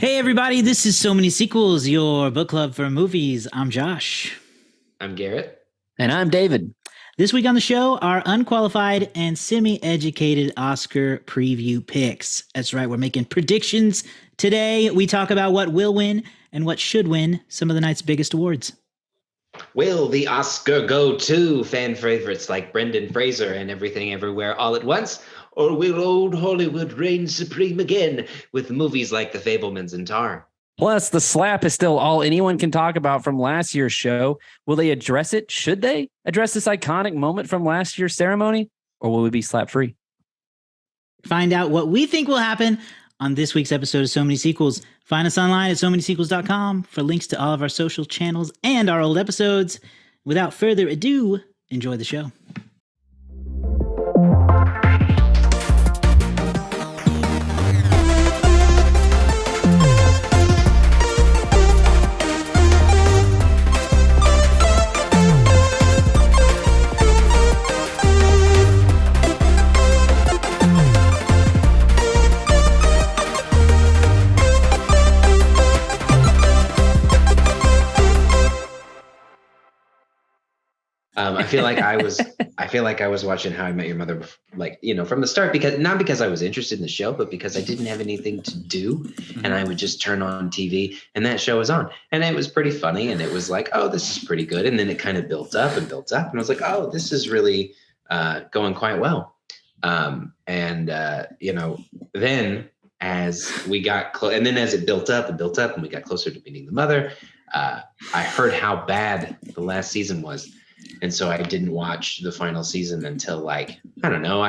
Hey everybody, this is So Many Sequels, your book club for movies. I'm Josh. I'm Garrett. And I'm David. This week on the show, our unqualified and semi-educated Oscar preview picks. That's right, we're making predictions. Today, we talk about what will win and what should win some of the night's biggest awards. Will the Oscar go to fan favorites like Brendan Fraser and Everything Everywhere All at Once? Or will old Hollywood reign supreme again with movies like The Fabelmans and Tar? Plus, the slap is still all anyone can talk about from last year's show. Will they address it? Should they address this iconic moment from last year's ceremony? Or will we be slap free? Find out what we think will happen on this week's episode of So Many Sequels. Find us online at SoManySequels.com for links to all of our social channels and our old episodes. Without further ado, enjoy the show. I feel like I was watching How I Met Your Mother, from the start, because I was interested in the show, but because I didn't have anything to do, and I would just turn on TV and that show was on, and it was pretty funny, and it was like, oh, this is pretty good, and then it kind of built up, and I was like, oh, this is really going quite well, then as we got close, and then as it built up, and we got closer to meeting the mother, I heard how bad the last season was. And so I didn't watch the final season until I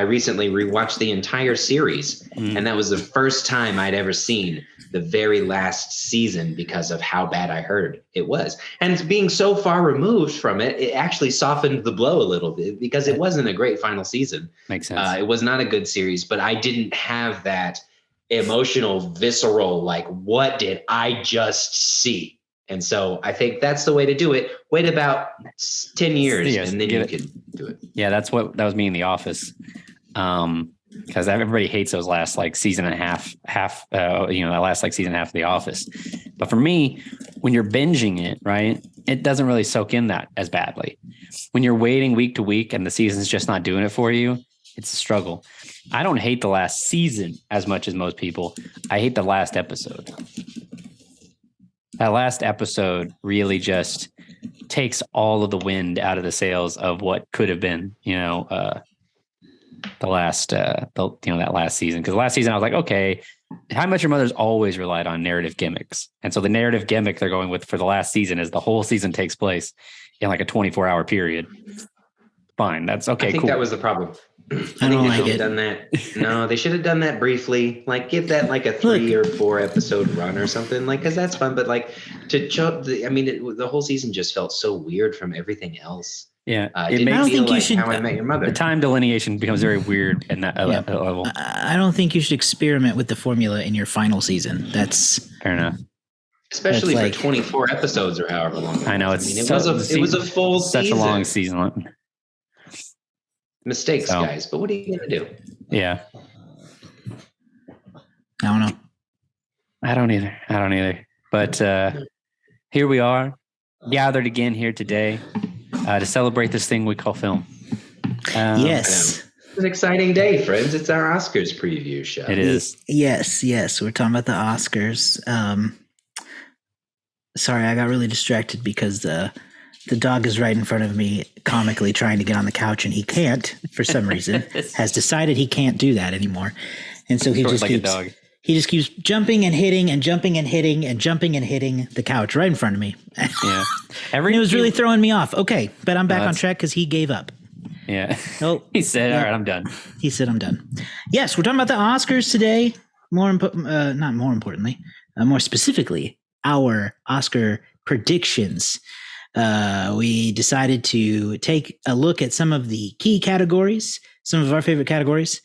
recently rewatched the entire series. And that was the first time I'd ever seen the very last season because of how bad I heard it was. And being so far removed from it, it actually softened the blow a little bit because it wasn't a great final season. Makes sense. It was not a good series, but I didn't have that emotional, visceral, like, what did I just see? And so I think that's the way to do it. Wait about 10 years and then you can do it. Yeah, that was me in The Office. Because everybody hates those last season and a half, that last season and a half of The Office. But for me, when you're binging it, right, it doesn't really soak in that as badly. When you're waiting week to week and the season's just not doing it for you, it's a struggle. I don't hate the last season as much as most people. I hate the last episode. That last episode really just takes all of the wind out of the sails of what could have been, that last season. Because the last season I was like, okay, How Much Your Mother's always relied on narrative gimmicks. And so the narrative gimmick they're going with for the last season is the whole season takes place in like a 24-hour period. Fine. That's okay. I think cool. That was the problem. I don't like it. Done that. No, they should have done that briefly. Give that a 3 or 4 episode run or something. Because that's fun. But the whole season just felt so weird from everything else. Yeah, I don't think you should. How I Met Your Mother. The time delineation becomes very weird in that level. I don't think you should experiment with the formula in your final season. That's fair enough. Especially for 24 episodes or however long. I know it was a full such season. a long season. Mistakes, guys. But what are you gonna do? Yeah, I don't know. I don't either. But here we are, gathered again here today to celebrate this thing we call film. Yes. It's an exciting day, friends. It's our Oscars preview show. It is. Yes. We're talking about the Oscars. Sorry, I got really distracted because the dog is right in front of me, comically trying to get on the couch, and he can't for some reason. Has decided he can't do that anymore, and so he just keeps jumping and hitting and jumping and hitting and jumping and hitting the couch right in front of me. Yeah, it was really throwing me off. Okay, but I'm back on track because he gave up. Yeah. Oh, he said, "All right, I'm done." He said, "I'm done." Yes, we're talking about the Oscars today. More specifically, our Oscar predictions. We decided to take a look at some of the key categories, some of our favorite categories,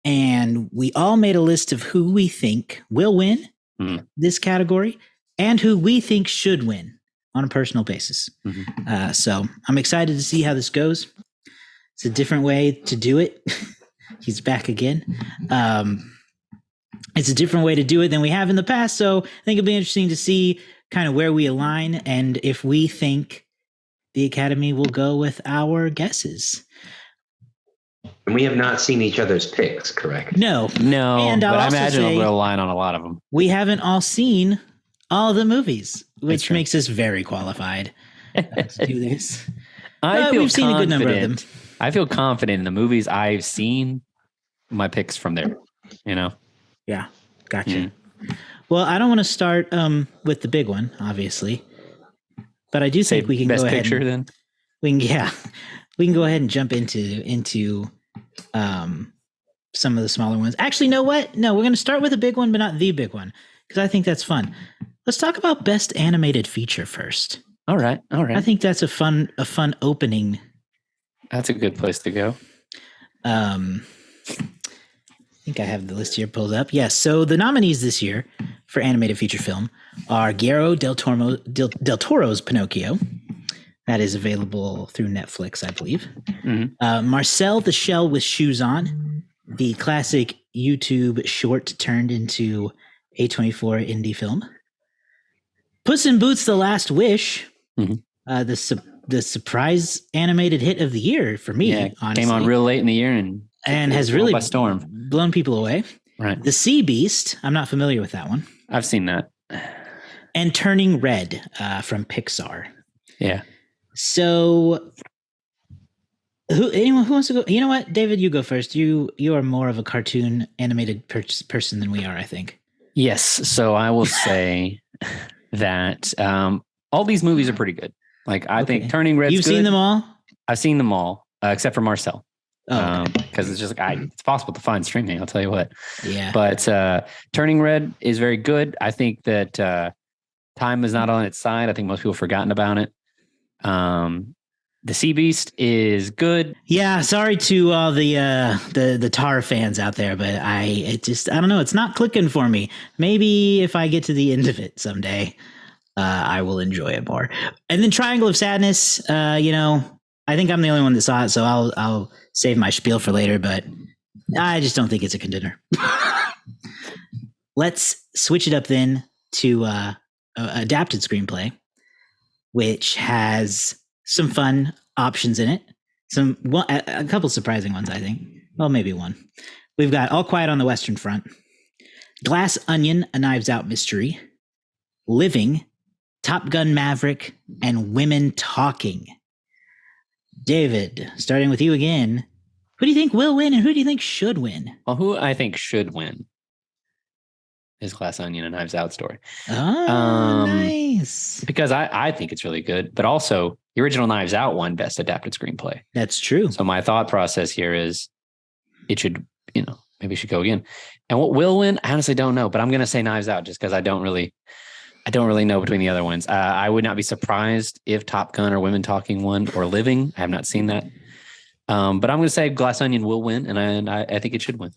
and we all made a list of who we think will win this category and who we think should win on a personal basis. So I'm excited to see how this goes. It's a different way to do it. He's back again. It's a different way to do it than we have in the past. So I think it'll be interesting to see kind of where we align and if we think the Academy will go with our guesses. And we have not seen each other's picks, correct? No, No, And but I'll I also imagine say- we'll align on a lot of them. we haven't all seen all the movies, That's which true. makes us very qualified to do this. I But feel we've seen a good number of them. confident. I feel confident in the movies I've seen. My picks from there, you know. Yeah, gotcha. Well, I don't want to start with the big one, obviously, but I do Say think we can best go ahead. picture And, then. we can go ahead and jump into some of the smaller ones. Actually, know what? No, we're going to start with a big one, but not the big one, because I think that's fun. Let's talk about best animated feature first. All right. I think that's a fun opening. That's a good place to go. I think I have the list here pulled up. Yes. So the nominees this year for animated feature film are Guillermo del Toro's Pinocchio. That is available through Netflix, I believe. Marcel the Shell with Shoes On, the classic YouTube short turned into A24 indie film. Puss in Boots: The Last Wish, the surprise animated hit of the year for me. Yeah, honestly, came on real late in the year and has blew really by storm. blown people away. Right. The Sea Beast, I'm not familiar with that one. I've seen that. And Turning Red from Pixar. Yeah. So, anyone who wants to go? You know what, David, you go first. You are more of a cartoon animated person than we are, I think. Yes. So I will say that all these movies are pretty good. Like I think Turning Red. You've seen them all? I've seen them all except for Marcel. Oh, because it's just like it's possible to find streaming. I'll tell you what. yeah. But Turning Red is very good. I think that time is not on its side. I think most people have forgotten about it. The Sea Beast is good. Yeah, sorry to all the Tar fans out there, but I don't know, it's not clicking for me. Maybe if I get to the end of it someday, I will enjoy it more. And then Triangle of Sadness, I think I'm the only one that saw it, so I'll save my spiel for later, but I just don't think it's a contender. Let's switch it up then to adapted screenplay, which has some fun options in it. A couple surprising ones, I think. Well, maybe one. We've got All Quiet on the Western Front, Glass Onion: A Knives Out Mystery, Living, Top Gun: Maverick, and Women Talking. David, starting with you again, who do you think will win and who do you think should win? Well, who I think should win is Glass Onion: A Knives Out story. Oh, nice. Because I think it's really good, but also the original Knives Out won Best Adapted Screenplay. That's true. So my thought process here is it should, maybe it should go again. And what will win, I honestly don't know, but I'm going to say Knives Out just because I don't really know between the other ones. I would not be surprised if Top Gun or Women Talking won or Living. I have not seen that. But I'm going to say Glass Onion will win, and I think it should win.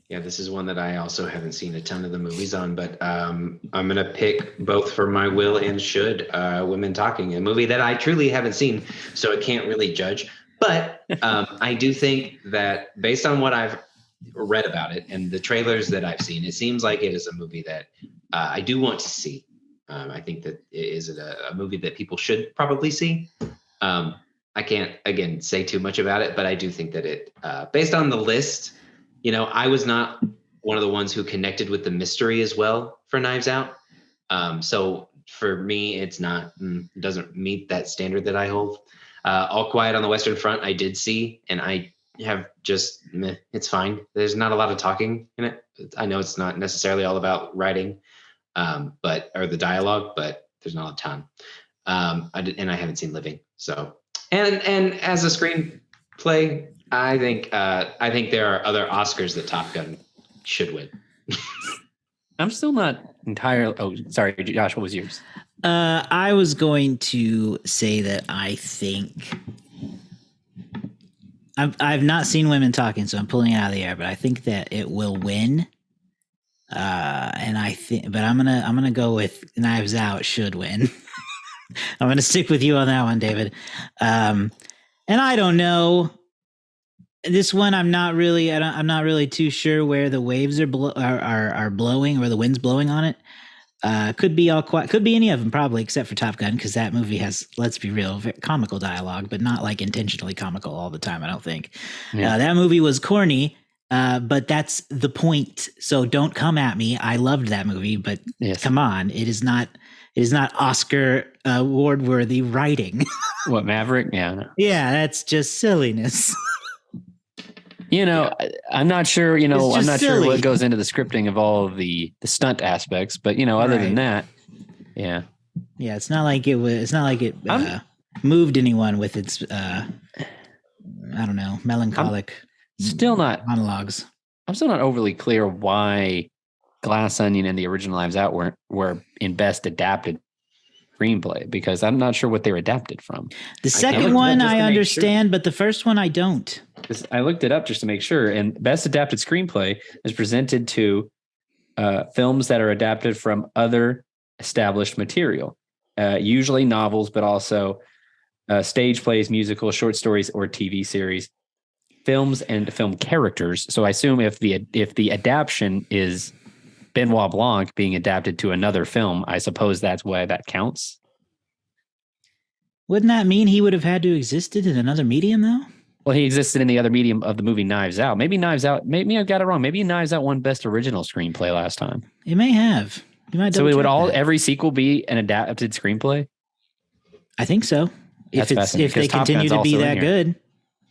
Yeah, this is one that I also haven't seen a ton of the movies on, but I'm going to pick both for my will and should. Women Talking, a movie that I truly haven't seen, so I can't really judge. But I do think that based on what I've read about it and the trailers that I've seen, it seems like it is a movie that I do want to see. I think that it is a movie that people should probably see. I can't, again, say too much about it, but I do think that it, based on the list, I was not one of the ones who connected with the mystery as well for Knives Out. So for me, it doesn't meet that standard that I hold. All Quiet on the Western Front, I did see, and I have just, it's fine. There's not a lot of talking in it. I know it's not necessarily all about writing, or the dialogue, but there's not a ton. And I haven't seen Living. So, and as a screenplay, I think there are other Oscars that Top Gun should win. I'm still not entirely. Oh, sorry, Josh. What was yours? I was going to say that I think I've not seen Women Talking, so I'm pulling it out of the air. But I think that it will win. And I'm gonna go with Knives Out should win. I'm gonna stick with you on that one, David. And I don't know. This one, I'm not really. I'm not really too sure where the waves are are blowing, or the wind's blowing on it. Could be all quiet. Could be any of them, probably, except for Top Gun, because that movie has, let's be real, comical dialogue, but not like intentionally comical all the time. I don't think. Yeah. That movie was corny, but that's the point. So don't come at me. I loved that movie, but Yes. come on, it is not. It is not Oscar award worthy writing. What, Maverick? Yeah. No. Yeah, that's just silliness. I'm not sure, It's I'm just not sure silly. what goes into the scripting of all of the stunt aspects, but other than that, yeah. Yeah, it's not like it was. It's not like it I'm- moved anyone with its, I don't know, melancholic Still not, monologues. I'm still not overly clear why Glass Onion and the original Knives Out were in best adapted screenplay, because I'm not sure what they were adapted from. The looked second it up one just to I make understand, but the first one I don't. I looked it up just to make sure, and best adapted screenplay is presented to films that are adapted from other established material, usually novels, but also stage plays, musicals, short stories, or TV series, films and film characters. So I assume if the adaptation is Benoit Blanc being adapted to another film, I suppose that's why that counts. Wouldn't that mean he would have had to existed in another medium, though? Well, he existed in the other medium of the movie Knives Out. Maybe Knives Out. Maybe I've got it wrong. Maybe Knives Out won Best Original Screenplay last time. It may have. You might. So it would double-check that. every sequel be an adapted screenplay? I think so. That's fascinating, If they 'cause Top continue Gun's to be also in that here. good.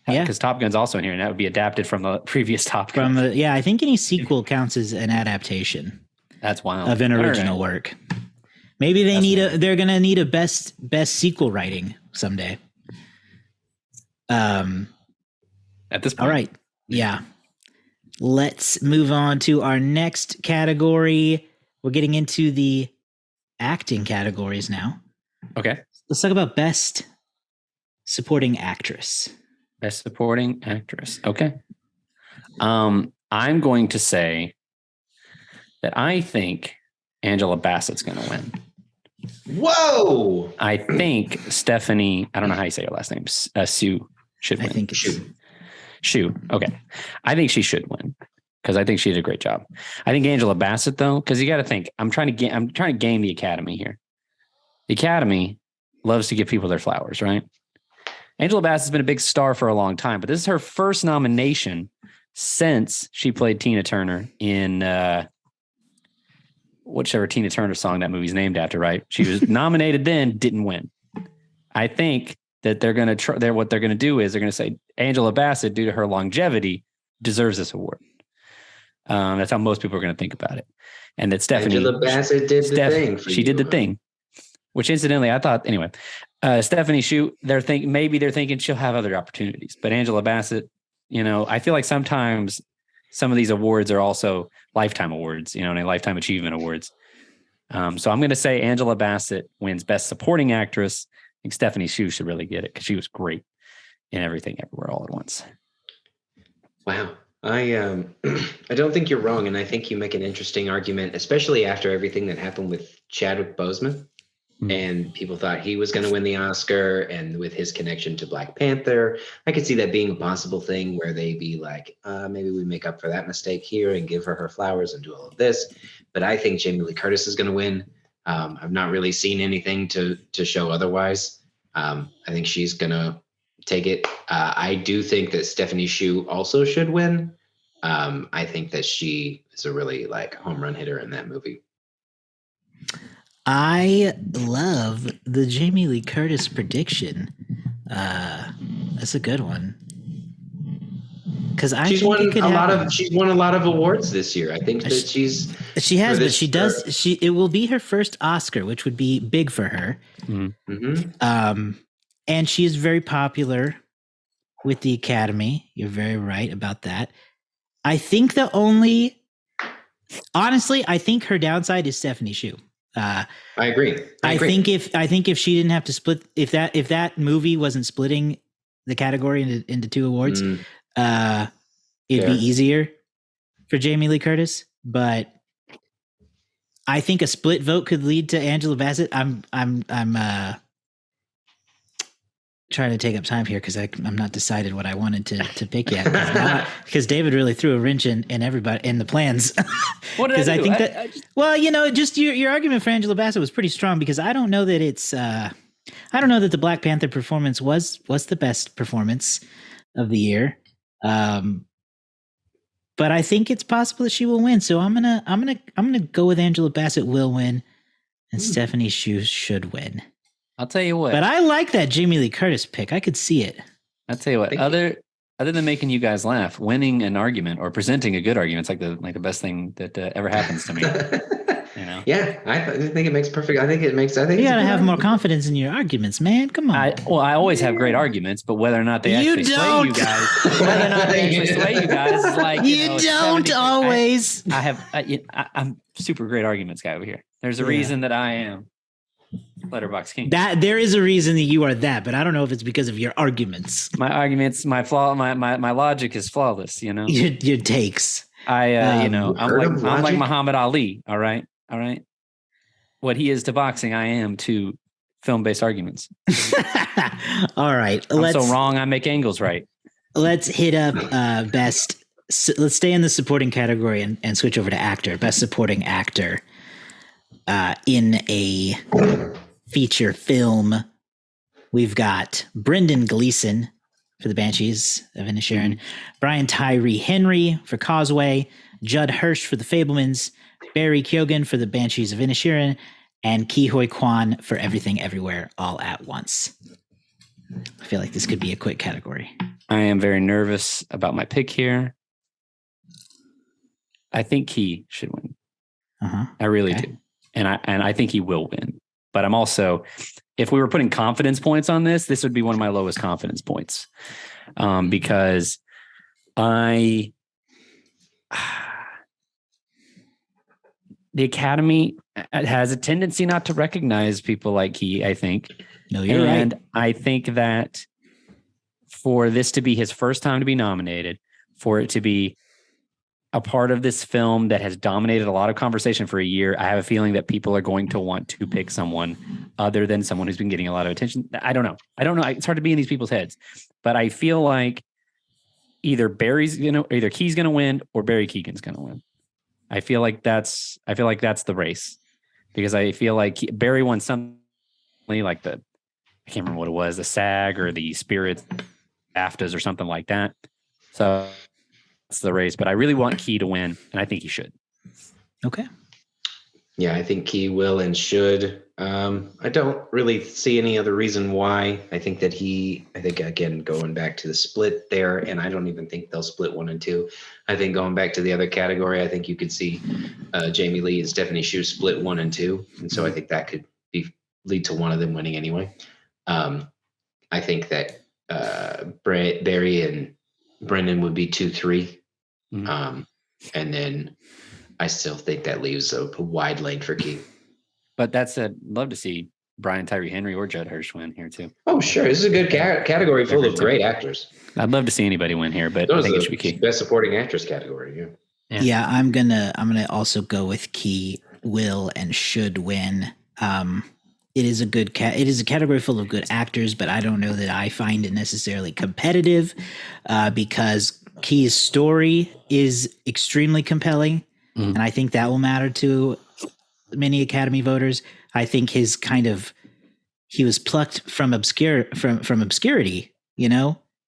Yeah. Because Top Gun's also in here, and that would be adapted from the previous Top Gun. I think any sequel counts as an adaptation That's wild. of an All original right. work. Maybe they're gonna need a best sequel writing someday. At this point, All right. Yeah. Let's move on to our next category. We're getting into the acting categories now. Okay. Let's talk about best supporting actress. Best Supporting Actress. Okay. I'm going to say that I think Angela Bassett's going to win. Whoa! I think Stephanie, I don't know how you say her last name, Sue should win. I think it's Shoot. Okay. I think she should win because I think she did a great job. I think Angela Bassett, though, because you got to think, I'm trying to game the Academy here. The Academy loves to give people their flowers, right? Angela Bassett's been a big star for a long time, but this is her first nomination since she played Tina Turner in whichever Tina Turner song that movie's named after, right? She was nominated then, didn't win. I think that they're going to what they're going to do is they're going to say Angela Bassett, due to her longevity, deserves this award. That's how most people are going to think about it. And that Stephanie Angela Bassett did the thing. For she did the you. thing, which incidentally, I thought, anyway, Stephanie Shu, they're thinking she'll have other opportunities, but Angela Bassett, I feel like sometimes some of these awards are also lifetime awards, and lifetime achievement awards. So I'm going to say Angela Bassett wins Best Supporting Actress. I think Stephanie Shu should really get it because she was great in Everything Everywhere All at Once. Wow. I don't think you're wrong, and I think you make an interesting argument, especially after everything that happened with Chadwick Boseman. And people thought he was going to win the Oscar, and with his connection to Black Panther, I could see that being a possible thing where they be like, maybe we make up for that mistake here and give her flowers and do all of this. But I think Jamie Lee Curtis is going to win. I've not really seen anything to show otherwise. I think she's going to take it. I do think that Stephanie Shu also should win. I think that she is a really home run hitter in that movie. I love the Jamie Lee Curtis prediction. That's a good one. Because She's won a lot of awards this year. I think that she has, but she does. It will be her first Oscar, which would be big for her. Mm-hmm. And she is very popular with the Academy. You're very right about that. I think honestly, I think her downside is Stephanie Shu. I agree. I think if she didn't have to split, if that movie wasn't splitting the category into two awards, it'd be easier for Jamie Lee Curtis. But I think a split vote could lead to Angela Bassett. I'm try to take up time here because I'm not decided what I wanted to pick yet. Because David really threw a wrench in everybody in the plans. What did I do? think that well, just your argument for Angela Bassett was pretty strong because I don't know that it's I don't know that the Black Panther performance was the best performance of the year. But I think it's possible that she will win. So I'm gonna go with Angela Bassett will win, and Stephanie Hsu should win. I'll tell you what. But I like that Jamie Lee Curtis pick. I could see it. I'll tell you what. Other than making you guys laugh, winning an argument or presenting a good argument, it's like the best thing that ever happens to me. Yeah, I think it makes perfect. I think you gotta have more confidence in your arguments, man. Come on. I always have great arguments, but whether or not they actually sway you guys, whether or not they actually sway you guys is like you don't always. I'm super great arguments guy over here. There's a reason that I am Letterboxd King. That there is a reason that you are that, but I don't know if it's because of your arguments. My arguments, my logic is flawless. Your takes. I'm like Muhammad Ali. All right. What he is to boxing, I am to film-based arguments. All right. I'm so wrong, I make angles right. Let's hit up best. Let's stay in the supporting category and switch over to actor. Best supporting actor in a feature film. We've got Brendan Gleeson for The Banshees of Inisherin, Brian Tyree Henry for Causeway, Judd Hirsch for The Fabelmans, Barry Keoghan for The Banshees of Inisherin, and Ke Huy Quan for Everything Everywhere All at Once. I feel like this could be a quick category. I am very nervous about my pick here. I think he should win. I really do. And I think he will win. But I'm also, if we were putting confidence points on this would be one of my lowest confidence points. Because the Academy has a tendency not to recognize people like Ke, I think. No, you're right. And I think that for this to be his first time to be nominated, for it to be a part of this film that has dominated a lot of conversation for a year, I have a feeling that people are going to want to pick someone other than someone who's been getting a lot of attention. I don't know. It's hard to be in these people's heads, but I feel like either Ke's going to win or Barry Keoghan's going to win. I feel like that's the race, because I feel like Barry won something like I can't remember what it was, the SAG or the Spirit BAFTAs or something like that. So that's the race, but I really want Ke to win, and I think he should. Okay. Yeah, I think Ke will and should. I don't really see any other reason why. I think again, going back to the split there, and I don't even think they'll split 1 and 2. I think going back to the other category, I think you could see Jamie Lee and Stephanie Hsu split 1 and 2. And so I think that could lead to one of them winning anyway. I think that Barry and Brendan would be 2-3. And then I still think that leaves a wide lane for Ke. But that's love to see Brian Tyree Henry or Judd Hirsch win here too. Oh, sure. This is a good category full of great actors. I'd love to see anybody win here, but I think it should be Ke. Best supporting actress category. Yeah. I'm gonna also go with Ke will and should win. It is a good it is a category full of good actors, but I don't know that I find it necessarily competitive because Ke's story is extremely compelling, and I think that will matter to many Academy voters. I think he was plucked from obscurity.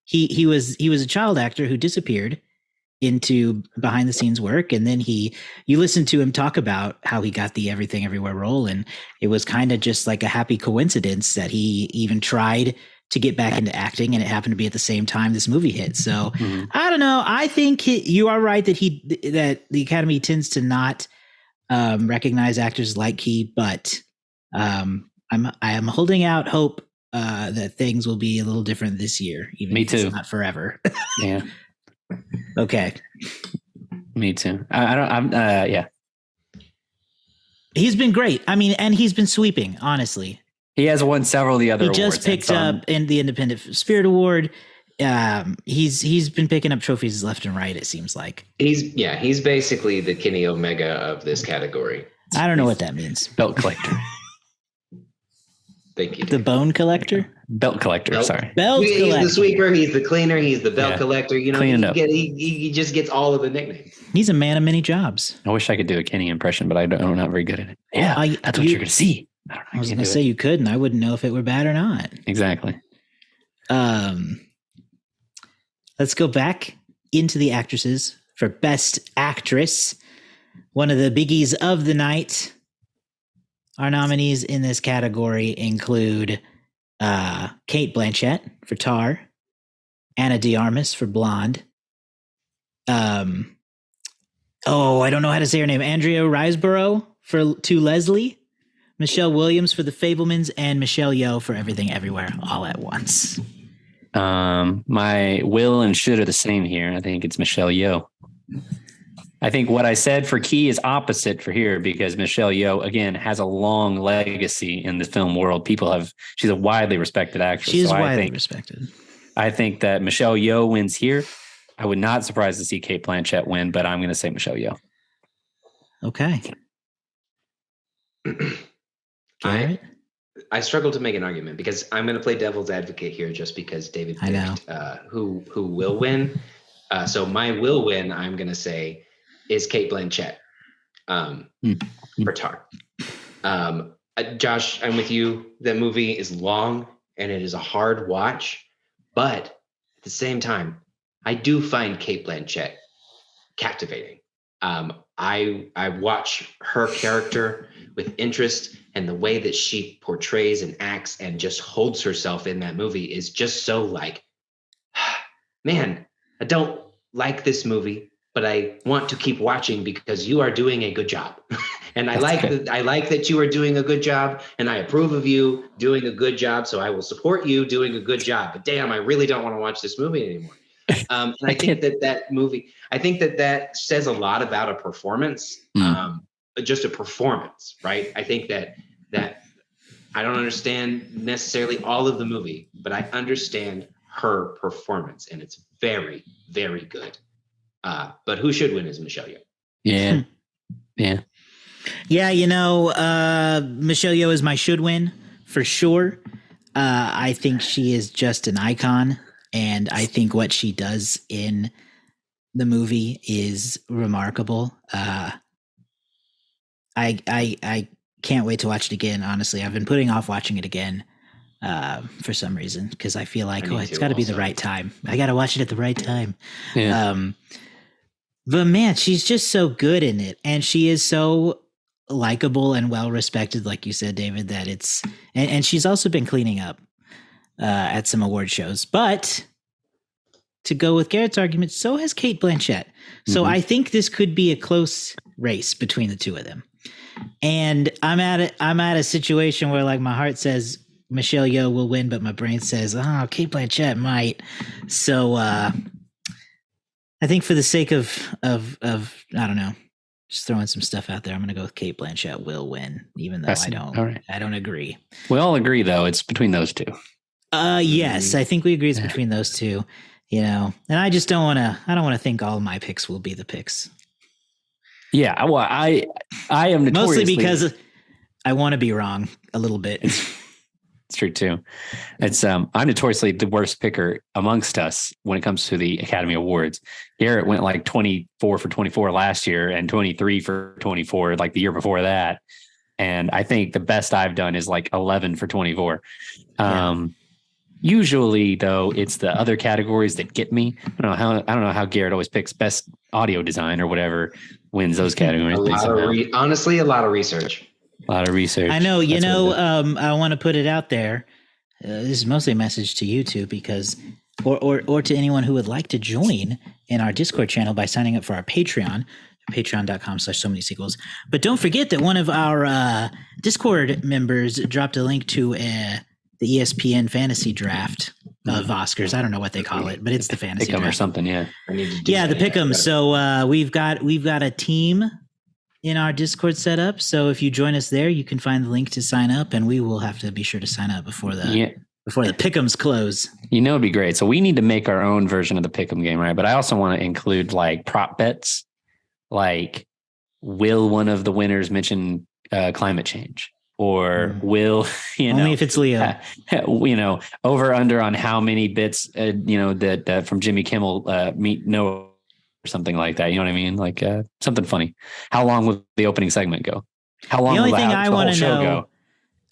He was a child actor who disappeared into behind the scenes work, and then you listen to him talk about how he got the Everything Everywhere role, and it was kind of just like a happy coincidence that he even tried to get back into acting, and it happened to be at the same time this movie hit. So I don't know. I think you are right that the Academy tends to not recognize actors like Ke, but I am holding out hope that things will be a little different this year. Even Me if too. It's not forever. Yeah. Okay. Me too. Yeah. He's been great. I mean, and he's been sweeping, honestly. He has won several of the other awards. He just picked up in the Independent Spirit Award. He's been picking up trophies left and right, it seems like. He's basically the Kenny Omega of this category. I don't know what that means. Belt collector. Thank you. The bone collector? Belt collector. Nope. Sorry. Belt He's collector. the sweeper. He's the cleaner. He's the belt Yeah. collector. You know, Cleaning up. he just gets all of the nicknames. He's a man of many jobs. I wish I could do a Kenny impression, but I'm not very good at it. Yeah, that's what you're going to see. I don't know. I was can't going to do say it. you could, and I wouldn't know if it were bad or not. Exactly. Let's go back into the actresses for Best Actress. One of the biggies of the night. Our nominees in this category include Kate Blanchett for Tar, Anna de Armas for Blonde. I don't know how to say her name. Andrea Riseborough for To Leslie, Michelle Williams for The Fablemans, and Michelle Yeoh for Everything Everywhere All at Once. My will and should are the same here. I think it's Michelle Yeoh. I think what I said for Key is opposite for here because Michelle Yeoh, again, has a long legacy in the film world. She's a widely respected actress. She is So widely respected. I think that Michelle Yeoh wins here. I would not surprised to see Kate Blanchett win, but I'm going to say Michelle Yeoh. Okay. Garrett? I struggle to make an argument because I'm going to play devil's advocate here just because David I know. picked who will win. So my will win, I'm going to say, is Kate Blanchett for Tar. Josh, I'm with you. That movie is long and it is a hard watch, but at the same time, I do find Kate Blanchett captivating. I watch her character with interest, and the way that she portrays and acts and just holds herself in that movie is just so like, man, I don't like this movie, but I want to keep watching because you are doing a good job. And I like that you are doing a good job, and I approve of you doing a good job. So I will support you doing a good job. But damn, I really don't want to watch this movie anymore. And I think that movie, I think that says a lot about a performance, just a performance, right? I think that I don't understand necessarily all of the movie, but I understand her performance, and it's very, very good. But who should win is Michelle Yeoh. Yeah. Yeah. Yeah, Michelle Yeoh is my should win for sure. I think she is just an icon, and I think what she does in the movie is remarkable. I can't wait to watch it again. Honestly, I've been putting off watching it again for some reason because I feel like it's got to be the right time. I got to watch it at the right time. Yeah. But man, she's just so good in it, and she is so likable and well respected, like you said, David. That it's and she's also been cleaning up at some award shows. But to go with Garrett's argument, so has Kate Blanchett. So I think this could be a close race between the two of them. And I'm at a situation where like my heart says Michelle Yeoh will win, but my brain says, Kate Blanchett might. So I think for the sake of I don't know, just throwing some stuff out there, I'm going to go with Kate Blanchett will win, even though I don't agree. We all agree though. It's between those two. Yes, I think we agree it's between those two, and I just don't want to think all my picks will be the picks. Yeah. Well, I am notoriously, mostly because I want to be wrong a little bit. It's true too. It's I'm notoriously the worst picker amongst us when it comes to the Academy Awards. Garrett went like 24 for 24 last year and 23 for 24 like the year before that. And I think the best I've done is like 11 for 24. Usually though, it's the other categories that get me. I don't know how Garrett always picks best audio design or whatever wins those categories. Honestly, a lot of research. A lot of research. I know, I want to put it out there. This is mostly a message to you two because, or to anyone who would like to join in our Discord channel by signing up for our Patreon, patreon.com/so-many-sequels. But don't forget that one of our Discord members dropped a link to the ESPN fantasy draft of Oscars. I don't know what they call it, but it's the fantasy Pick'em draft. Or something. Yeah. The Pick'em. So we've got a team in our Discord setup. So if you join us there, you can find the link to sign up, and we will have to be sure to sign up before the Pick'ems close. It'd be great. So we need to make our own version of the Pick'em game, right? But I also want to include like prop bets. Like, will one of the winners mention climate change? or will Only if it's Leo. over under on how many bits that from Jimmy Kimmel meet Noah or something like that. You know what I mean? Like something funny. How long will the opening segment go? How long The only will thing the I whole want to show know, go?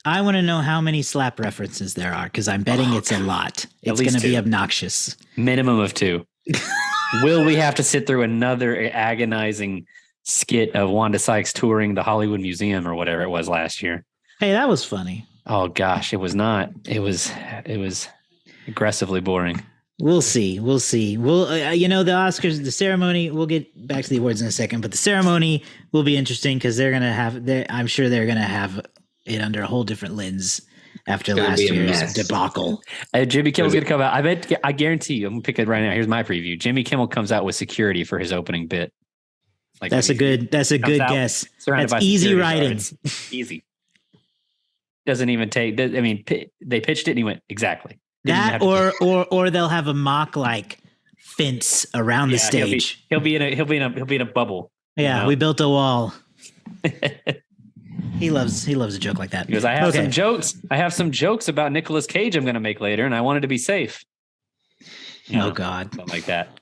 I want to know how many slap references there are because I'm betting it's a lot. It's going least to be 2. obnoxious. Minimum of 2. Will we have to sit through another agonizing skit of Wanda Sykes touring the Hollywood Museum or whatever it was last year? Hey, that was funny. Oh gosh, it was not. It was aggressively boring. We'll see. We'll see. The Oscars, the ceremony, we'll get back to the awards in a second, but the ceremony will be interesting because I'm sure they're going to have it under a whole different lens after last year's debacle. Jimmy Kimmel's going to come out. I guarantee you, I'm going to pick it right now. Here's my preview. Jimmy Kimmel comes out with security for his opening bit. Like that's a good guess. That's easy writing. Easy. Doesn't even take, I mean, they pitched it and he went, exactly. That or they'll have a mock like fence around the stage. He'll be in a bubble. Yeah, we built a wall. He loves a joke like that. Because I have some jokes. I have some jokes about Nicolas Cage I'm going to make later, and I wanted to be safe. Oh God, something like that.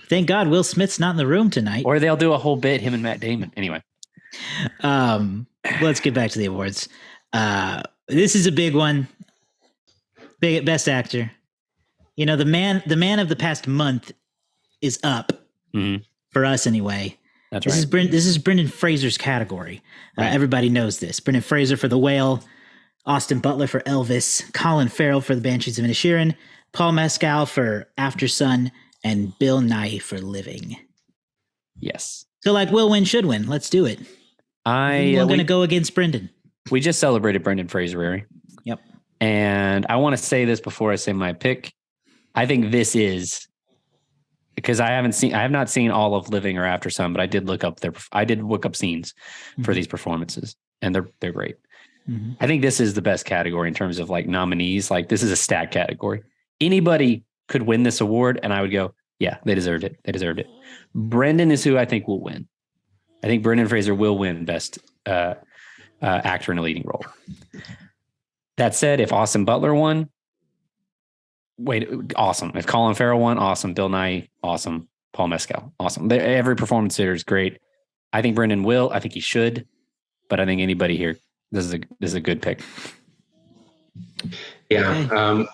Thank God Will Smith's not in the room tonight. Or they'll do a whole bit, him and Matt Damon. Anyway, let's get back to the awards. This is a big one. Big best actor. The man of the past month is up for us anyway. That's right. This is Brendan Fraser's category. Right. Everybody knows this. Brendan Fraser for The Whale, Austin Butler for Elvis, Colin Farrell for The Banshees of Inisherin, Paul Mescal for After Sun, and Bill Nighy for Living. Yes. So will win, should win. Let's do it. We're going to go against Brendan. We just celebrated Brendan Fraser, Ari. Yep. And I want to say this before I say my pick. I think this is because I have not seen all of Living or After Sun, but I did look up scenes for these performances, and they're great. Mm-hmm. I think this is the best category in terms of nominees. This is a stat category. Anybody could win this award, and I would go, yeah, they deserved it. They deserved it. Brendan is who I think will win. I think Brendan Fraser will win best actor in a leading role. That said, if Austin Butler won, awesome. If Colin Farrell won, awesome. Bill Nighy, awesome. Paul Mescal, awesome. Every performance there is great. I think Brendan will. I think he should. But I think anybody here, this is a good pick. Yeah,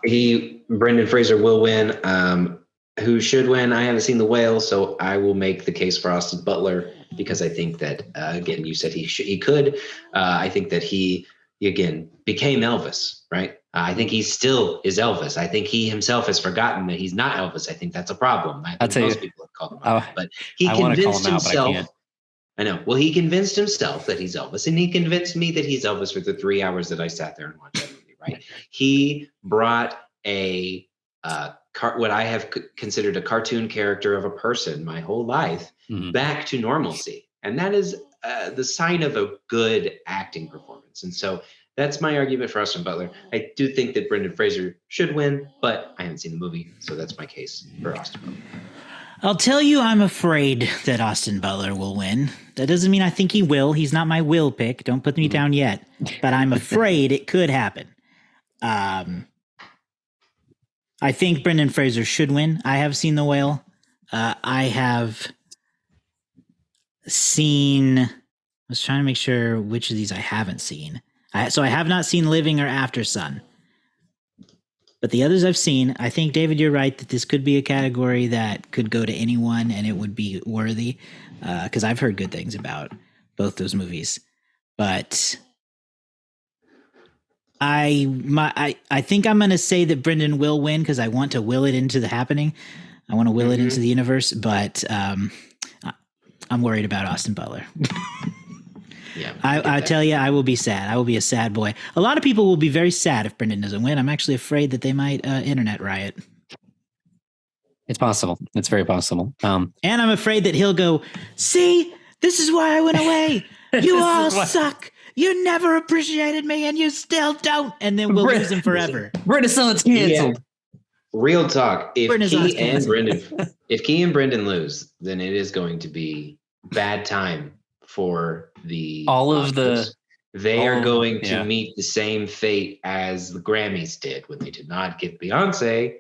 Brendan Fraser will win. Who should win? I haven't seen The Whale, so I will make the case for Austin Butler because I think that again, you said he could. I think that he again became Elvis, right? I think he still is Elvis. I think he himself has forgotten that he's not Elvis. I think that's a problem. I think most people have called him out, but he convinced himself. I know. Well, he convinced himself that he's Elvis, and he convinced me that he's Elvis for the 3 hours that I sat there and watched that movie. Right? He brought what I have considered a cartoon character of a person my whole life back to normalcy, and that is the sign of a good acting performance. And so that's my argument for Austin Butler. I do think that Brendan Fraser should win, but I haven't seen the movie, so that's my case for Austin Butler. I'll tell you, I'm afraid that Austin Butler will win. That doesn't mean I think he will. He's not my will pick. Don't put me down yet. But I'm afraid it could happen. I think Brendan Fraser should win. I have seen The Whale. I have seen... I was trying to make sure which of these I haven't seen. So I have not seen Living or After Sun. But the others I've seen. I think, David, you're right that this could be a category that could go to anyone and it would be worthy. Because I've heard good things about both those movies. But I think I'm going to say that Brendan will win because I want to will it into the happening. I want to will it into the universe. But I'm worried about Austin Butler. Yeah, I tell you, I will be sad. I will be a sad boy. A lot of people will be very sad if Brendan doesn't win. I'm actually afraid that they might internet riot. It's possible. It's very possible. And I'm afraid that he'll go, see, this is why I went away. You all suck. You never appreciated me and you still don't. And then we'll lose him forever. Renaissance canceled. Yeah. Real talk. If Key and Brendan lose, then it is going to be bad time for the all of Oscars. They are going to yeah. meet the same fate as the Grammys did when they did not give Beyonce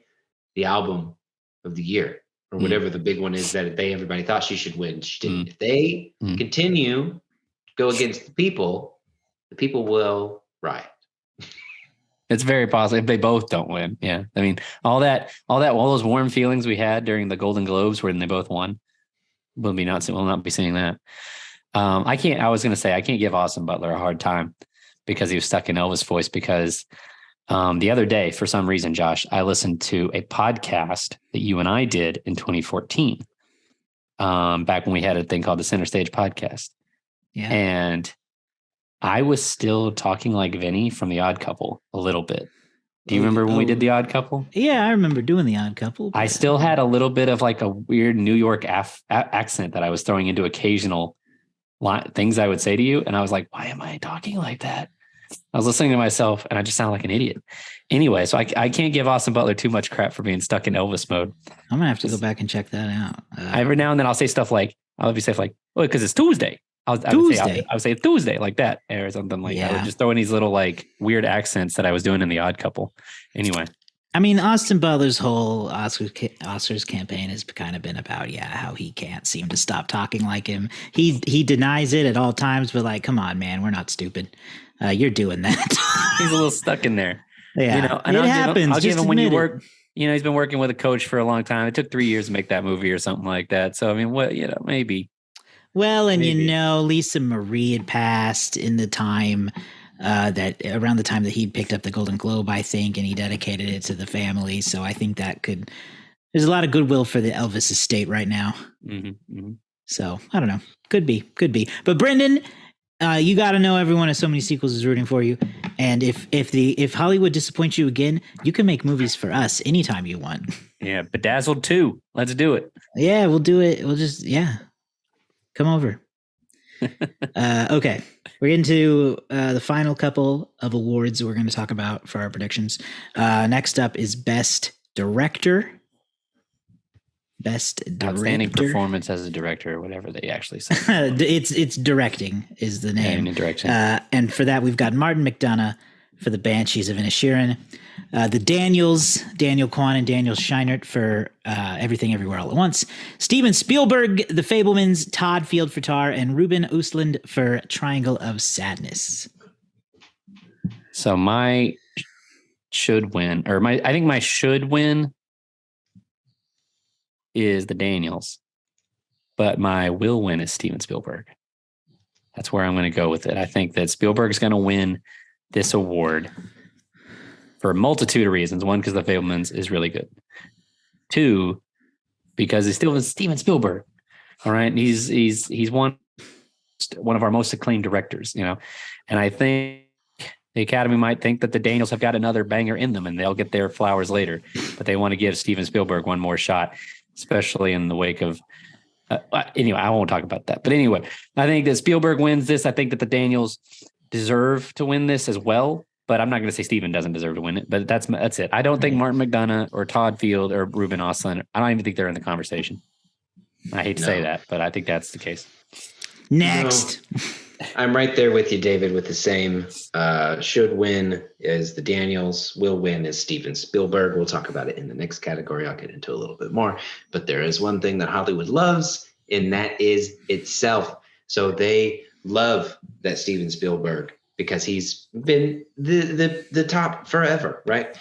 the album of the year or whatever the big one is that everybody thought she should win. She didn't. If they continue to go against the people will riot. It's very possible if they both don't win. Yeah. I mean, all those warm feelings we had during the Golden Globes when they both won, we'll not be seeing that. I can't give Austin Butler a hard time because he was stuck in Elvis voice because the other day, for some reason, Josh, I listened to a podcast that you and I did in 2014, back when we had a thing called the Center Stage Podcast. Yeah. And I was still talking like Vinny from The Odd Couple a little bit. Do you remember when we did The Odd Couple? Yeah, I remember doing The Odd Couple. I still had a little bit of like a weird New York accent that I was throwing into occasional things I would say to you. And I was like, why am I talking like that? I was listening to myself and I just sound like an idiot. Anyway, so I can't give Austin Butler too much crap for being stuck in Elvis mode. I'm going to have to go back and check that out. Every now and then I'll say stuff like, well, because it's Tuesday. I would say Tuesday like that or something like that. I would just throw in these little like weird accents that I was doing in The Odd Couple. Anyway. I mean, Austin Butler's whole Oscars campaign has kind of been about, how he can't seem to stop talking like him. He denies it at all times, but like, come on, man, we're not stupid. You're doing that. He's a little stuck in there. Yeah, and it happens. I'll give him when you work. He's been working with a coach for a long time. It took 3 years to make that movie or something like that. So I mean, maybe. Well, and Lisa Marie had passed in the time that around the time that he picked up the Golden Globe, I think, and he dedicated it to the family. So I think there's a lot of goodwill for the Elvis estate right now. Mm-hmm. So I don't know. Could be. But Brendan, you got to know everyone at So Many Sequels is rooting for you. And if Hollywood disappoints you again, you can make movies for us anytime you want. Yeah, Bedazzled 2. Let's do it. Yeah, we'll do it. We'll just come over. Okay, we're getting to the final couple of awards we're going to talk about for our predictions. Next up is Best Director. Outstanding performance as a director, or whatever they actually say. It's directing is the name. Yeah, direction. And for that, we've got Martin McDonagh for The Banshees of Inisherin. The Daniels, Daniel Kwan and Daniel Scheinert for Everything Everywhere All at Once. Steven Spielberg, The Fablemans, Todd Field for Tar, and Ruben Östlund for Triangle of Sadness. So my should win is the Daniels, but my will win is Steven Spielberg. That's where I'm going to go with it. I think that Spielberg's going to win this award for a multitude of reasons. One, because The Fablemans is really good. Two, because he's still Steven Spielberg. All right. He's one of our most acclaimed directors, and I think the Academy might think that the Daniels have got another banger in them and they'll get their flowers later, but they want to give Steven Spielberg one more shot, especially in the wake of, anyway, I won't talk about that. But anyway, I think that Spielberg wins this. I think that the Daniels deserve to win this as well, but I'm not going to say Steven doesn't deserve to win it, but that's it. I don't think Martin McDonagh or Todd Field or Ruben Östlund, I don't even think they're in the conversation. I hate to say that, but I think that's the case. Next. I'm right there with you, David, with the same should win as the Daniels, will win as Steven Spielberg. We'll talk about it in the next category. I'll get into a little bit more, but there is one thing that Hollywood loves, and that is itself. So they love that Steven Spielberg, because he's been the top forever, right?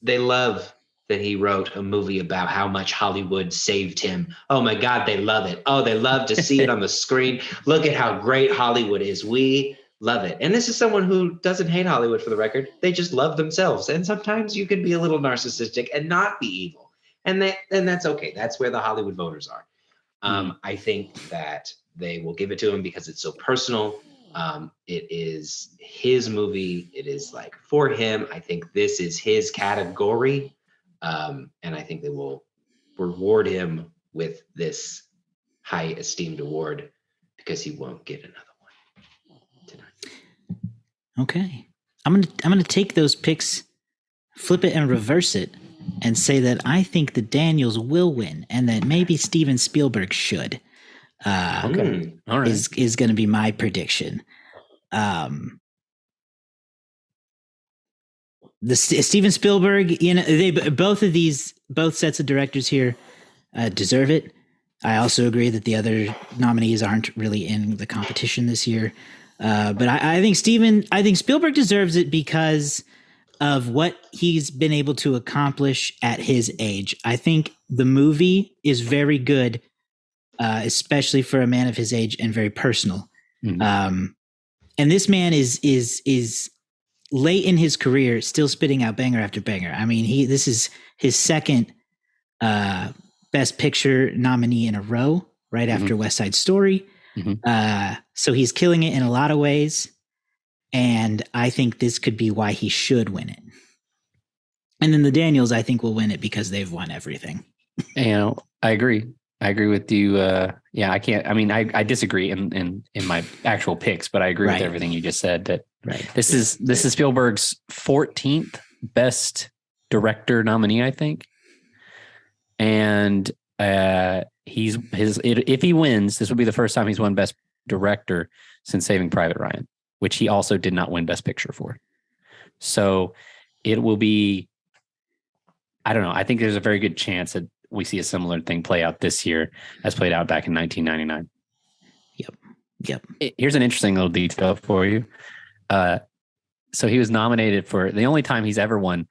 They love that he wrote a movie about how much Hollywood saved him. Oh my God, they love it. Oh, they love to see it on the screen. Look at how great Hollywood is. We love it. And this is someone who doesn't hate Hollywood, for the record. They just love themselves. And sometimes you can be a little narcissistic and not be evil. And that's okay. That's where the Hollywood voters are. I think that they will give it to him because it's so personal. It is his movie. It is like for him. I think this is his category. And I think they will reward him with this high esteemed award because he won't get another one tonight. Okay. I'm gonna take those picks, flip it and reverse it, and say that I think the Daniels will win and that maybe Steven Spielberg should. Okay. All right. Is going to be my prediction. The Steven Spielberg, they both sets of directors here deserve it. I also agree that the other nominees aren't really in the competition this year. But I think Spielberg deserves it because of what he's been able to accomplish at his age. I think the movie is very good, especially for a man of his age, and very personal. Mm-hmm. And this man is late in his career, still spitting out banger after banger. I mean, this is his second Best Picture nominee in a row, right after West Side Story. Mm-hmm. So he's killing it in a lot of ways. And I think this could be why he should win it. And then the Daniels, I think, will win it because they've won everything. I agree. I agree with you. I can't. I mean, I disagree in my actual picks, but I agree with everything you just said. That this is Spielberg's 14th Best Director nominee, I think. And if he wins, this will be the first time he's won Best Director since Saving Private Ryan, which he also did not win Best Picture for. So it will be, I don't know. I think there's a very good chance that we see a similar thing play out this year as played out back in 1999. Yep. Here's an interesting little detail for you. So he was nominated for the only time he's ever won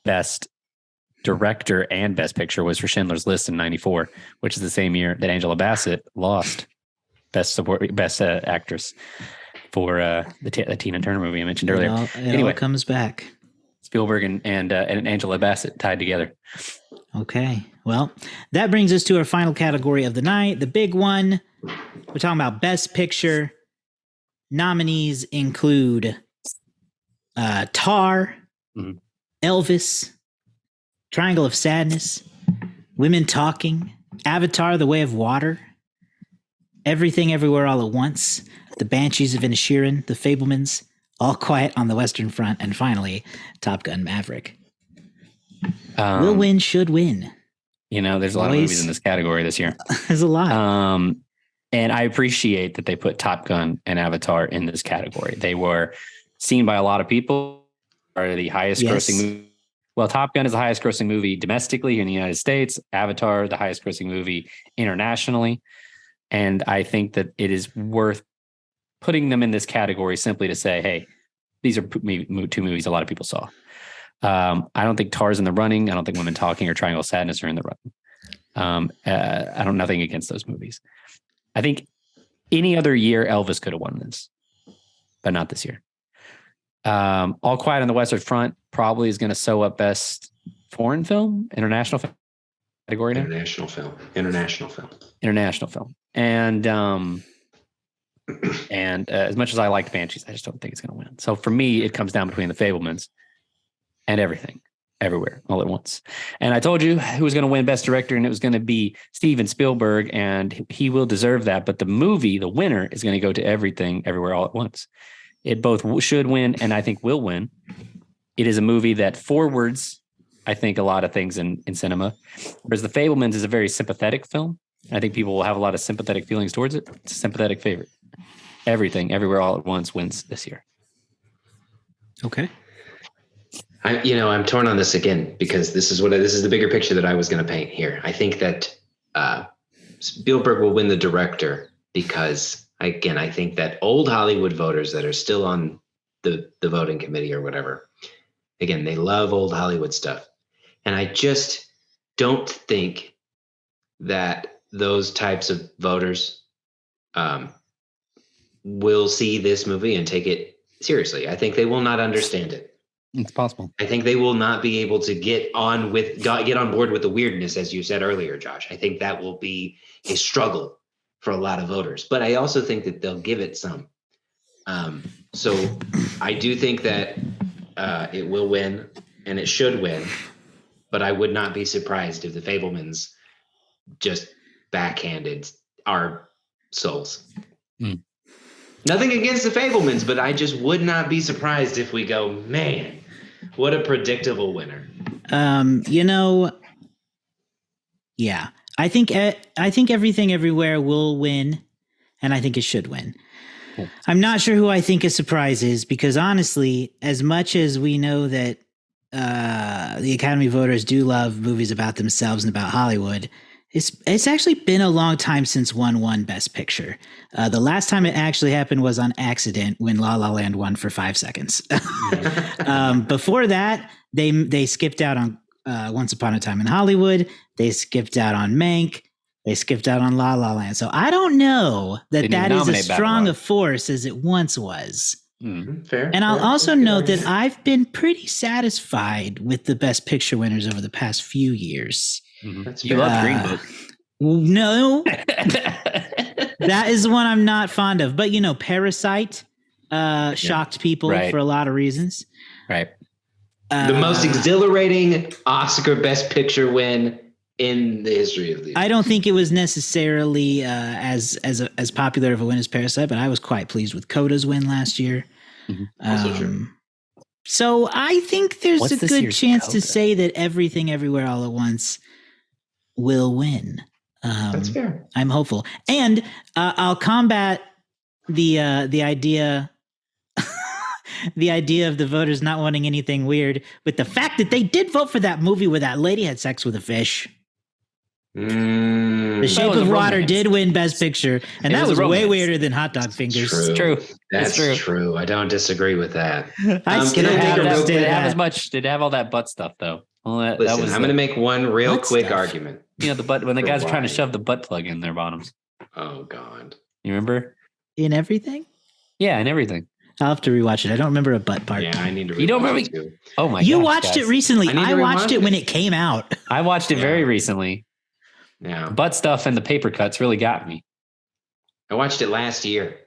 Best Director and Best Picture was for Schindler's List in '94, which is the same year that Angela Bassett lost Best Actress for the Tina Turner movie I mentioned earlier. It all comes back. Spielberg and Angela Bassett tied together. Okay. Well, that brings us to our final category of the night, the big one. We're talking about Best Picture. Nominees include Tar, Elvis, Triangle of Sadness, Women Talking, Avatar: The Way of Water, Everything Everywhere All at Once, The Banshees of Inisherin, The Fabelmans, All Quiet on the Western Front, and finally, Top Gun: Maverick. Will win, should win. There's a lot of movies in this category this year. There's a lot. And I appreciate that they put Top Gun and Avatar in this category. They were seen by a lot of people, are the highest grossing movie. Well, Top Gun is the highest grossing movie domestically in the United States. Avatar, the highest grossing movie internationally. And I think that it is worth putting them in this category simply to say, hey, these are two movies a lot of people saw. I don't think Tar's in the running. I don't think Women Talking or Triangle of Sadness are in the running. I don't nothing against those movies. I think any other year Elvis could have won this, but not this year. All Quiet on the Western Front probably is going to sew up Best Foreign Film, International Film category now. International film. And as much as I like Banshees, I just don't think it's going to win. So for me, it comes down between The Fabelmans and Everything, Everywhere, All at Once. And I told you who was going to win Best Director, and it was going to be Steven Spielberg, and he will deserve that. But the movie, the winner, is going to go to Everything, Everywhere, All at Once. It both should win and I think will win. It is a movie that forwards, I think, a lot of things in cinema, whereas The Fabelmans is a very sympathetic film. I think people will have a lot of sympathetic feelings towards it. It's a sympathetic favorite. Everything, Everywhere, All at Once wins this year. Okay. I'm torn on this again because this is the bigger picture that I was going to paint here. I think that Spielberg will win the director because, again, I think that old Hollywood voters that are still on the voting committee or whatever, again, they love old Hollywood stuff. And I just don't think that those types of voters will see this movie and take it seriously. I think they will not understand it. It's possible. I think they will not be able to get on board with the weirdness, as you said earlier, Josh. I think that will be a struggle for a lot of voters, but I also think that they'll give it some. So I do think that it will win and it should win, but I would not be surprised if The Fabelmans just backhanded our souls. Nothing against The Fabelmans, but I just would not be surprised if we go, man, what a predictable winner. Yeah. I think Everything Everywhere will win, and I think it should win. I'm not sure who I think a surprise is because honestly, as much as we know that the Academy voters do love movies about themselves and about Hollywood, it's actually been a long time since one won Best Picture. The last time it actually happened was on accident when La La Land won for 5 seconds. Before that, they skipped out on Once Upon a Time in Hollywood. They skipped out on Mank. They skipped out on La La Land. So I don't know that is as strong a force as it once was. Fair. And I'll also note that I've been pretty satisfied with the Best Picture winners over the past few years. That's You fair. love Green Book. No, that is one I'm not fond of. But Parasite shocked people Right. for a lot of reasons. Right. The most exhilarating Oscar Best Picture win in the history of the. I don't think it was necessarily as popular of a win as Parasite, but I was quite pleased with Coda's win last year. Also true. So I think there's What's a this good year's chance to Coda? say that Everything Everywhere All at Once will win. That's fair. I'm hopeful, and I'll combat the idea. The idea of the voters not wanting anything weird with the fact that they did vote for that movie where that lady had sex with a fish. The Shape was of a Water romance. did win Best Picture, and It that was a was way romance. weirder than Hot Dog Fingers. True. It's true. That's It's true. true. I don't disagree with that. I Can still I make have a to real Did say it have as that. much? Did it have all that butt stuff though? Well, that Listen, was I'm going to make one real What quick stuff? argument. the butt when the For guys are trying to why. shove the butt plug in their bottoms. Oh God. You remember? In everything. Yeah, and everything. I'll have to rewatch it. I don't remember a butt part. Yeah, I need to. You don't rewatch remember- it too. Oh my! You gosh, watched it guys. recently. I need I to watched rewatch it when it. it came out. I watched it very Yeah. recently. Yeah, Butt stuff and the paper cuts really got me. I watched it last year.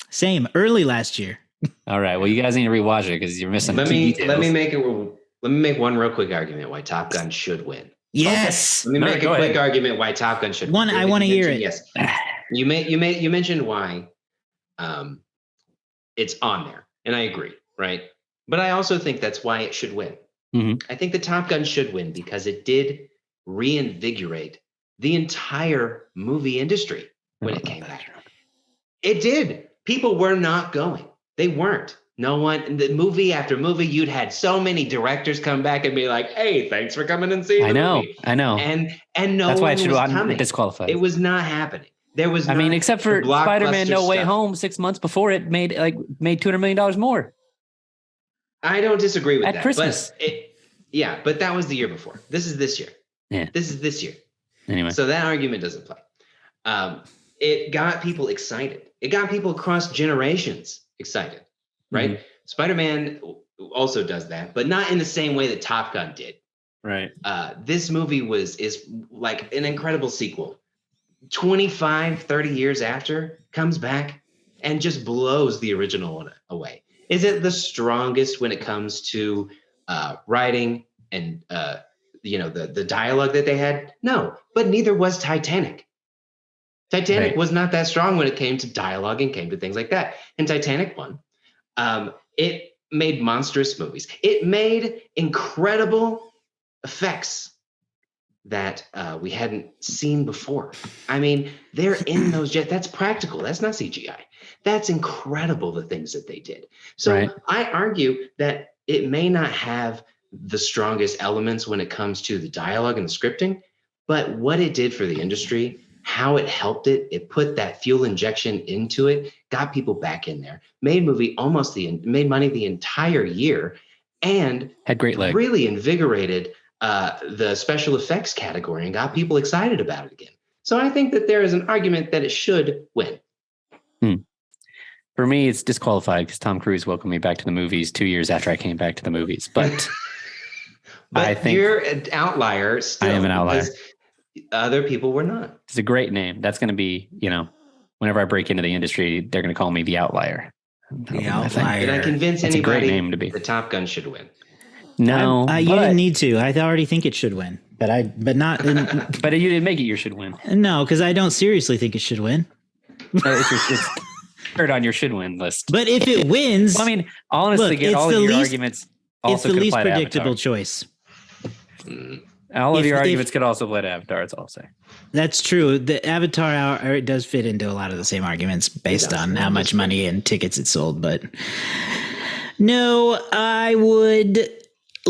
Same, early last year. All right. Well, you guys need to rewatch it because you're missing. Let key me details. make one real quick argument why Top Gun should win. Yes. Let me All make right, a go quick ahead. argument why Top Gun should. One, win. I wanna You hear mentioned- it. Yes, you mentioned why, it's on there, and I agree, right? But I also think that's why it should win. Mhm. I think the Top Gun should win because it did reinvigorate the entire movie industry when it came back. It did. People were not going. They weren't. No one. The movie after movie, you'd had so many directors come back and be like, "Hey, thanks for coming and seeing I the know. movie." I know. And no That's why one it should was have coming. disqualified. It was not happening. There was. I mean, not except the for Spider-Man: blockbuster No Way stuff. Home, 6 months before it made $200 million more. I don't disagree with At that. Christmas. But but that was the year before. This is this year. Yeah. This is this year. Anyway, So that argument doesn't play. It got people excited. It got people across generations excited, right? Mm-hmm. Spider-Man also does that, but not in the same way that Top Gun did. right. This movie is like an incredible sequel. 25, 30 years after, comes back and just blows the original one away. Is it the strongest when it comes to writing and the dialogue that they had? No, but neither was Titanic. Titanic Right. was not that strong when it came to dialogue and came to things like that. And Titanic won. It made monstrous movies. It made incredible effects that we hadn't seen before. I mean, they're in those jets. That's practical. That's not CGI. That's incredible, the things that they did. So Right. I argue that it may not have the strongest elements when it comes to the dialogue and the scripting, but what it did for the industry, how it helped it put that fuel injection into it, got people back in there, made made money the entire year, and Had great legs. really invigorated the special effects category and got people excited about it again. So I think that there is an argument that it should win. For me, it's disqualified because Tom Cruise welcomed me back to the movies 2 years after I came back to the movies. But But I think you're an outlier still. I am an outlier. because Other people were not. it's a great name. That's going to be, whenever I break into the industry, they're going to call me the outlier. The I think. outlier. Did I convince It's a great anybody name to be. the Top Gun should win? No, you but, didn't need to. I already think it should win, but not. but you didn't make it. You should win. No, because I don't seriously think it should win. It's third on your should win list. But if it wins, Well, I mean, honestly, Look, get it's all the of your least- arguments. it's Also the could least apply to predictable Avatar. choice. All of If- your if- arguments could also play to Avatar. That's all I'll say. That's true. The Avatar it does fit into a lot of the same arguments based does. on It how does. much money and tickets it sold. But no, I would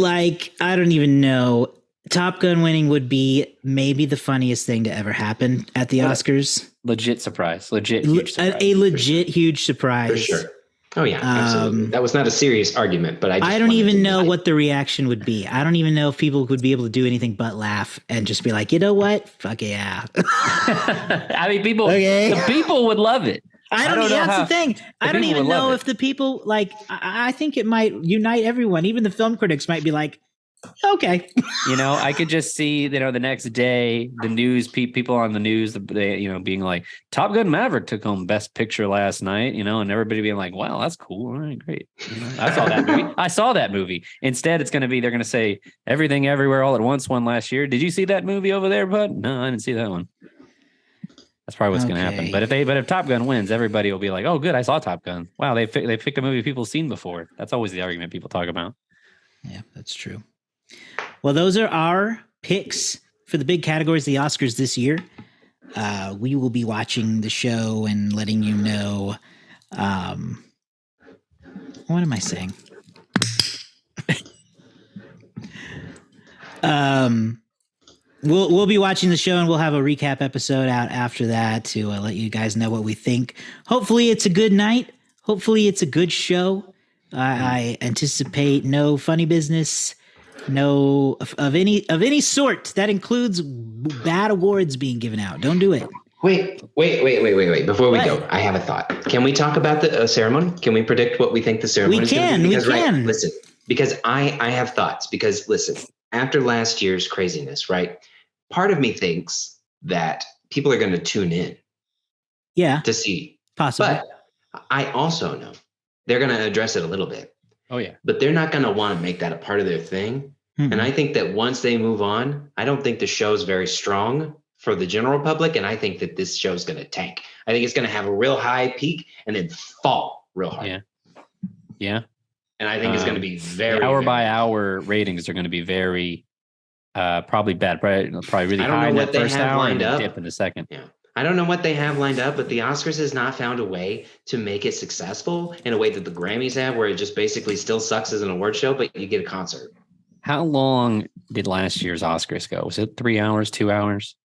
I don't even know. Top Gun winning would be maybe the funniest thing to ever happen at the What? Oscars. Legit surprise. Legit huge surprise. A legit huge surprise. For sure. Oh yeah, absolutely. That was not a serious argument, but I don't even know what the reaction would be. I don't even know if people would be able to do anything but laugh and just be like, you know what? Fuck yeah. I mean, people. Okay. The people would love it. I don't know. That's how the thing. I don't people even would love know it. if the people I think it might unite everyone. Even the film critics might be like, okay. I could just see, the next day, the news people on the news, they, being like, Top Gun Maverick took home Best Picture last night, and everybody being like, wow, that's cool. All right, great. I saw that movie. Instead, they're going to say Everything Everywhere All at Once won last year. Did you see that movie over there, bud? No, I didn't see that one. That's probably what's going to happen. But if Top Gun wins, everybody will be like, oh, good, I saw Top Gun. Wow, they picked a movie people seen before. That's always the argument people talk about. Yeah, that's true. Well, those are our picks for the big categories of the Oscars this year. We will be watching the show and letting you know. What am I saying? We'll be watching the show and we'll have a recap episode out after that to let you guys know what we think. Hopefully, it's a good night. Hopefully, it's a good show. I anticipate no funny business. No of any sort. That includes bad awards being given out. Don't do it. Wait. Before we What? go, I have a thought. Can we talk about the ceremony? Can we predict what we think the ceremony is going to be? We can. Listen, because I have thoughts. Because listen, after last year's craziness, right? Part of me thinks that people are going to tune in Yeah, to see. possibly. But I also know they're going to address it a little bit. Oh, yeah. But they're not going to want to make that a part of their thing. Mhm. And I think that once they move on, I don't think the show's very strong for the general public. And I think that this show's going to tank. I think it's going to have a real high peak and then fall real hard. Yeah. Yeah. And I think it's going to be very hour very- by hour ratings are going to be very probably bad. Probably really I don't high know in what that they first have hour lined and up. dip in the second. Yeah. I don't know what they have lined up, but the Oscars has not found a way to make it successful in a way that the Grammys have, where it just basically still sucks as an award show, but you get a concert. How long did last year's Oscars go? Was it 3 hours, 2 hours?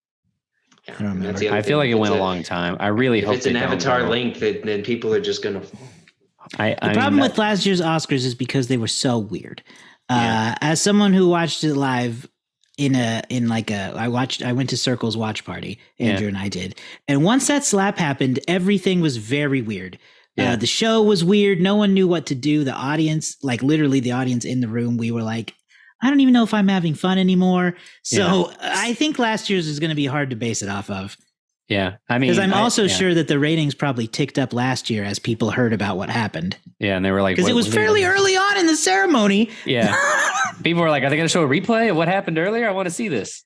Yeah. I don't remember. That's the other I feel thing. like it If went it's a long time. I really If hope it's an they don't Avatar go. length, then people are just going to. The The problem with last year's Oscars is because they were so weird. Yeah. As someone who watched it live I went to Circle's watch party, Andrew and I did. And once that slap happened, everything was very weird. Yeah. The show was weird. No one knew what to do. The audience, like literally the audience in the room, we were like, I don't even know if I'm having fun anymore. So I think last year's is going to be hard to base it off of. Yeah, I mean, Because I'm also yeah. sure that the ratings probably ticked up last year as people heard about what happened. Yeah, and they were like, Because it what was fairly early on in the ceremony. Yeah, people were like, "Are they going to show a replay of what happened earlier? I want to see this."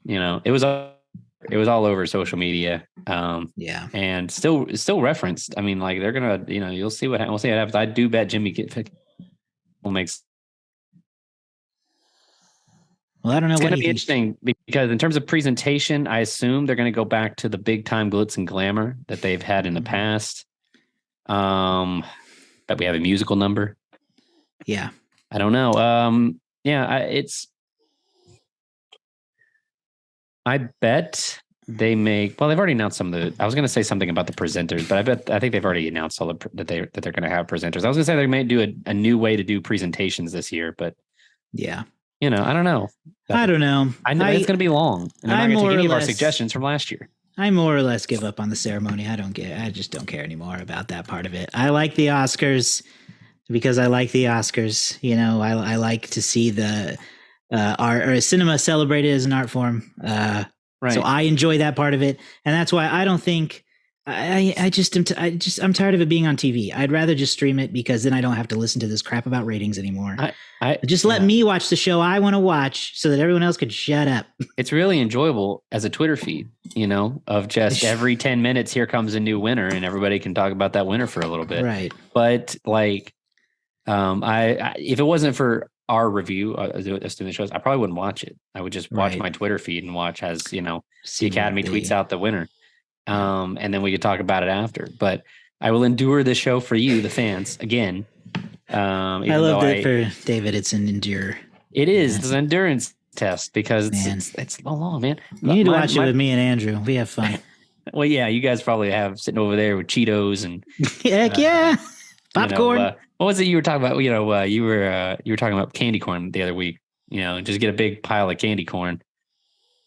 It was all over social media, Yeah. and still referenced. I mean, like they're gonna, you'll see what we'll see what happens. I do bet Jimmy will make. Well, I don't know It's what going to he be thinks. interesting because in terms of presentation, I assume they're going to go back to the big time glitz and glamour that they've had in the past. But we have a musical number. Yeah. I don't know. I bet they make. Well, they've already announced some of the. I was going to say something about the presenters, but I think they've already announced all that they're going to have presenters. I was going to say they may do a new way to do presentations this year, but Yeah. I don't know. I don't know. I know it's going to be long, and they're I not going to more take any or of our less- suggestions from last year. I more or less give up on the ceremony. I just don't care anymore about that part of it. I like the Oscars because I like the Oscars. I like to see the art or cinema celebrated as an art form. Right. So I enjoy that part of it. And that's why I don't think I'm tired of it being on TV. I'd rather just stream it because then I don't have to listen to this crap about ratings anymore. Just let me watch the show I want to watch so that everyone else could shut up. It's really enjoyable as a Twitter feed, of just every 10 minutes, here comes a new winner and everybody can talk about that winner for a little bit. Right. But like, if it wasn't for our review as doing the shows, I probably wouldn't watch it. I would just watch Right. my Twitter feed and watch as the See what Academy they- tweets out the winner, and then we could talk about it after. But I will endure this show for you, the fans, again. I love that for David. It's an endure. It is it's an endurance test because Man. it's long, man. You need to watch it with me and Andrew. We have fun. Well, yeah, you guys probably have sitting over there with Cheetos and Heck yeah, popcorn. What was it you were talking about? You were talking about candy corn the other week. Just get a big pile of candy corn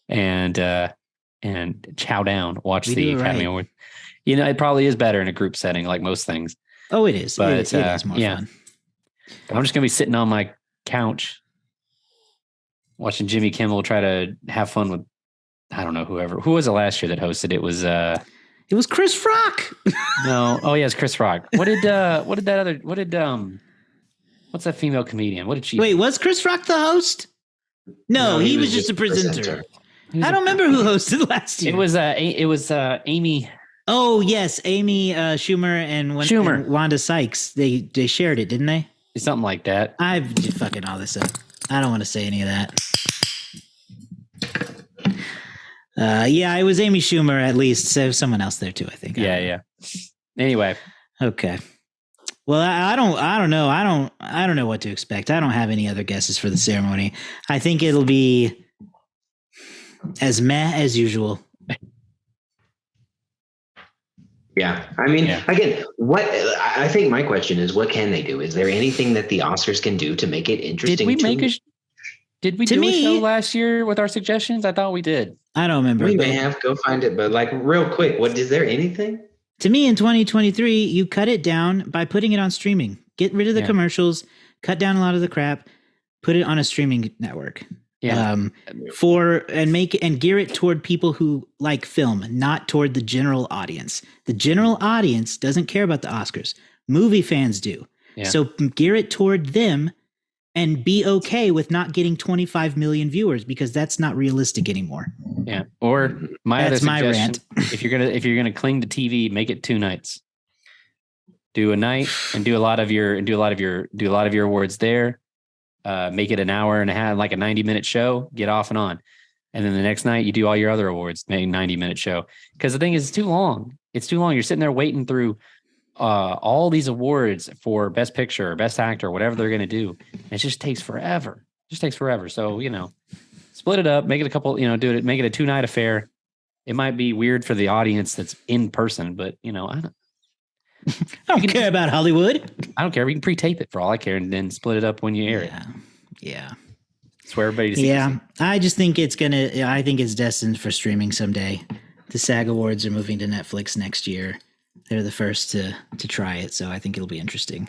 and chow down. Watch We the do it Academy right. Award. It probably is better in a group setting, like most things. Oh, it is. But, it is more yeah. fun. But I'm just gonna be sitting on my couch watching Jimmy Kimmel try to have fun with I don't know who was it last year that hosted it was It was Chris Rock. no oh yeah it's Chris Rock. What's that female comedian? What did she Wait, was Chris Rock the host? No, he was just a presenter. I don't remember who hosted last year. It was Amy. Oh yes, Amy Schumer and Schumer. and Wanda Sykes. They shared it, didn't they? Something like that. I've just fucking all this up. I don't want to say any of that. Yeah, it was Amy Schumer at least. So someone else there too, I think. Yeah. Anyway, Okay. Well, I don't know. I don't know what to expect. I don't have any other guesses for the ceremony. I think it'll be as meh as usual. Yeah. I mean, Yeah. again, I think my question is, what can they do? Is there anything that the Oscars can do to make it interesting? did we to make Did we To do me- a show last year with our suggestions? I thought we did. I don't remember. We but may have go find it, but like real quick, is there anything? to me, in 2023, you cut it down by putting it on streaming. Get rid of the Yeah. commercials, cut down a lot of the crap, put it on a streaming network. Yeah. And gear it toward people who like film, not toward the general audience. The general audience doesn't care about the Oscars. Movie fans do. Yeah. So gear it toward them and be okay with not getting 25 million viewers because that's not realistic anymore. Yeah. Or my That's other my suggestion, if you're gonna cling to TV, make it 2 nights. Do a night and do a lot of your awards there. Make it an hour and a half, like a 90-minute show, get off and on. And then the next night you do all your other awards, make a 90-minute show. Because the thing is, it's too long. It's too long. You're sitting there waiting through all these awards for Best Picture or Best Actor, whatever they're going to do. It just takes forever. So, split it up, make it a couple, make it a 2-night affair. It might be weird for the audience that's in person, but I I don't care about Hollywood. don't care. We can pre-tape it for all I care and then split it up when you air it. Yeah. It's for everybody to see. Yeah. I just think I think it's destined for streaming someday. The SAG Awards are moving to Netflix next year. They're the first to try it, so I think it'll be interesting.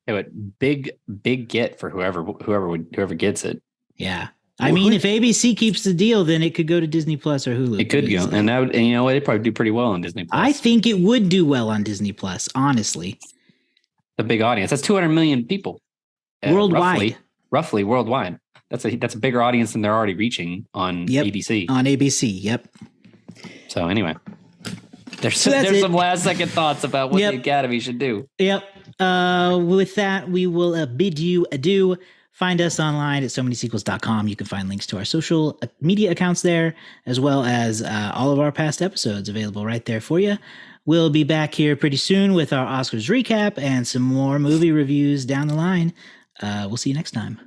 Hey, what big get for whoever gets it. Yeah. I mean, if ABC keeps the deal, then it could go to Disney Plus or Hulu. It could go, easily. and that would, and you know what? It'd probably do pretty well on Disney Plus. I think it would do well on Disney Plus, honestly. The big audience. That's 200 million people Worldwide. roughly worldwide. That's a bigger audience than they're already reaching on Yep. ABC. On ABC, yep. So anyway, there's So that's it. some last second thoughts about what Yep. the Academy should do. Yep. With that, we will bid you adieu. Find us online at somanysequels.com. You can find links to our social media accounts there, as well as all of our past episodes available right there for you. We'll be back here pretty soon with our Oscars recap and some more movie reviews down the line. We'll see you next time.